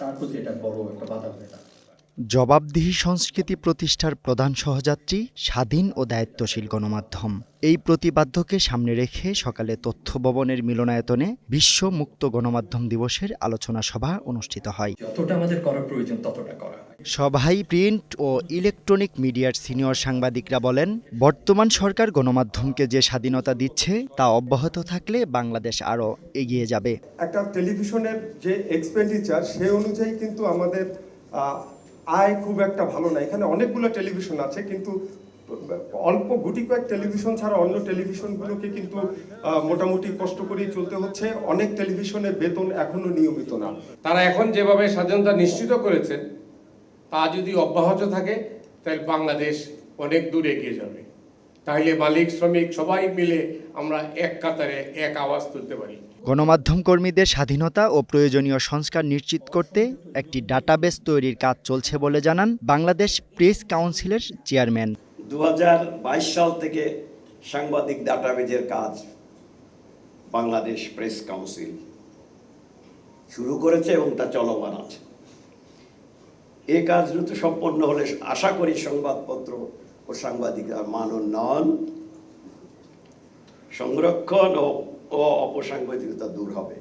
তার প্রতি এটা বড় একটা বাধা হয়ে দাঁড়ায়। জবাবদিহি সংস্কৃতি প্রতিষ্ঠার প্রধান সহযাত্রী স্বাধীন ও দায়িত্বশীল গণমাধ্যম। এই প্রতিপাদ্যকে সামনে রেখে সকালে তথ্য ভবনের মিলনায়তনে বিশ্ব মুক্ত গণমাধ্যম দিবসের আলোচনা সভা অনুষ্ঠিত হয়। যতটা আমাদের করা প্রয়োজন ততটা করা হয়। সভায় প্রিন্ট ও ইলেকট্রনিক মিডিয়ার সিনিয়র সাংবাদিকরা বলেন, বর্তমান সরকার গণমাধ্যমকে যে স্বাধীনতা দিচ্ছে তা অব্যাহত থাকলে বাংলাদেশ আরও এগিয়ে যাবে। একটা টেলিভিশনের যে এক্সপেন্ডিচার সেই অনুযায়ী কিন্তু আমাদের আয় খুব একটা ভালো না। এখানে অনেকগুলো টেলিভিশন আছে, কিন্তু অল্প গুটি কয়েক টেলিভিশন ছাড়া অন্য টেলিভিশনগুলোকে কিন্তু মোটামুটি কষ্ট করেই চলতে হচ্ছে। অনেক টেলিভিশনের বেতন এখনো নিয়মিত না। তারা এখন যেভাবে স্বাধীনতা নিশ্চিত করেছেন তা যদি অব্যাহত থাকে তাহলে বাংলাদেশ অনেক দূর এগিয়ে যাবে। তাহলে মালিক শ্রমিক সবাই মিলে আমরা এক কাতারে এক আওয়াজ তুলতে পারি। গণমাধ্যম কর্মীদের স্বাধীনতা ও প্রয়োজনীয় সংস্কার নিশ্চিত করতে একটি ডাটাবেস তৈরির কাজ চলছে বলে জানান বাংলাদেশ প্রেস কাউন্সিলের চেয়ারম্যান। 2022 সাল থেকে সাংবাদিক ডাটাবেজের কাজ বাংলাদেশ প্রেস কাউন্সিল শুরু করেছে এবং তা চলমান আছে। এই কাজ দ্রুত সম্পন্ন হলে আশা করি সংবাদপত্র ও সাংবাদিকদের মান উন্নয়ন, সংরক্ষণ ও অপসাংবাদিকতা দূর হবে।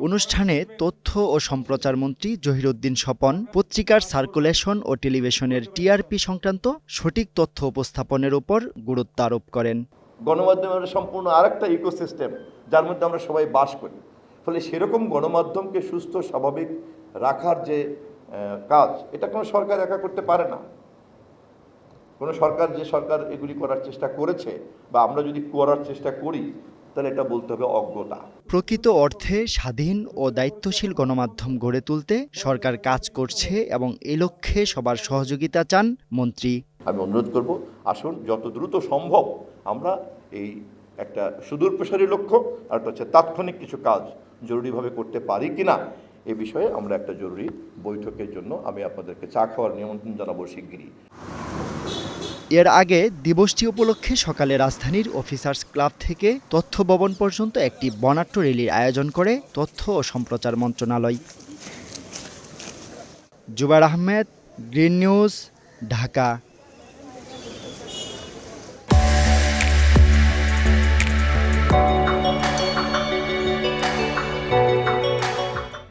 অনুষ্ঠানে তথ্য ও সম্প্রচার মন্ত্রী জহিরুদ্দিন স্বপন পত্রিকার সার্কুলেশন ও টেলিভিশনের টিআরপি সংক্রান্ত সঠিক তথ্য উপস্থাপনের উপর গুরুত্ব আরোপ করেন। গণমাধ্যমের সম্পূর্ণ আরেকটা ইকোসিস্টেম যার মধ্যে আমরা সবাই বাস করি, ফলে সেরকম গণমাধ্যমকে সুস্থ স্বাভাবিক রাখার যে কাজ, এটা কোনো সরকার একা করতে পারে না। কোনো সরকার যে সরকার এগুলি করার চেষ্টা করেছে বা আমরা যদি করার চেষ্টা করি তাহলে এটা বলতে হবে অজ্ঞতা। প্রকৃত অর্থে স্বাধীন ও দায়িত্বশীল গণমাধ্যম গড়ে তুলতে সরকার কাজ করছে এবং এই লক্ষ্যে সবার সহযোগিতা চান মন্ত্রী। আমি অনুরোধ করব, আসুন যত দ্রুত সম্ভব আমরা এই একটা সুদূর প্রসারী লক্ষ্য আর একটা হচ্ছে তাৎক্ষণিক কিছু কাজ জরুরিভাবে করতে পারি কিনা এ বিষয়ে আমরা একটা জরুরি বৈঠকের জন্য আমি আপনাদেরকে চা খাওয়ার নিমন্ত্রণ জানাবো শিগগিরই। এর আগে দিবসটি উপলক্ষে সকালে রাজধানীর অফিসার্স ক্লাব থেকে তথ্য ভবন পর্যন্ত একটি বর্ণাঢ্য র্যালির আয়োজন করে তথ্য ও সম্প্রচার মন্ত্রণালয়। Zubair Ahmed, green news, Dhaka.